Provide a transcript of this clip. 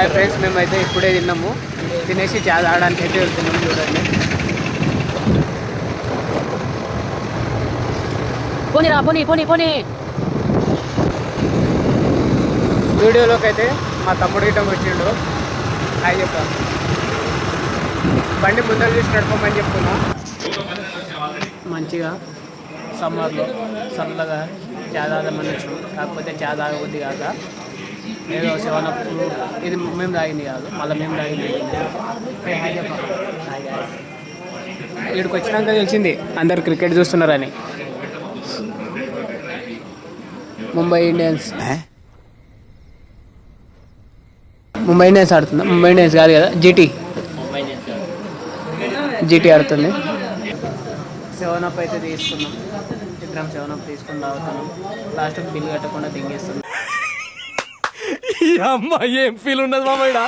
Hi friends, మేమైతే ఇప్పుడే తిన్నాము. తినేసి చాలా ఆడడానికి అయితే వెళ్తున్నాము. చూడండి, పోనీరా పోనీ పోనీ పోనీ. వీడియోలోకి అయితే మా తమ్ముడు గిట్టం వచ్చిండు. హాయ్ చెప్పా, బండి ముందర చూసి నడపమని చెప్తున్నా. మంచిగా సమ్మర్లో చల్లగా చా తాగమని వచ్చాము. కాకపోతే చా తాగబుద్ది కాక ఏదో 7 ఇది మేము తాగింది కాదు, మళ్ళీ మేము తాగింది. ఇక్కడికి వచ్చినాక తెలిసింది అందరు క్రికెట్ చూస్తున్నారని. ముంబై ఇండియన్స్ ఆడుతుందా? ముంబై ఇండియన్స్ కాదు కదా, జీటీ ఆడుతుంది. 7 అయితే తీసుకున్నాం. ఇద్దరం 7 తీసుకుని తాగుతున్నాం. లాస్ట్ బిల్ కట్టకుండా దింగేస్తున్నాం. అమ్మాయి ఏం ఫీల్ ఉన్నది మామయ్య.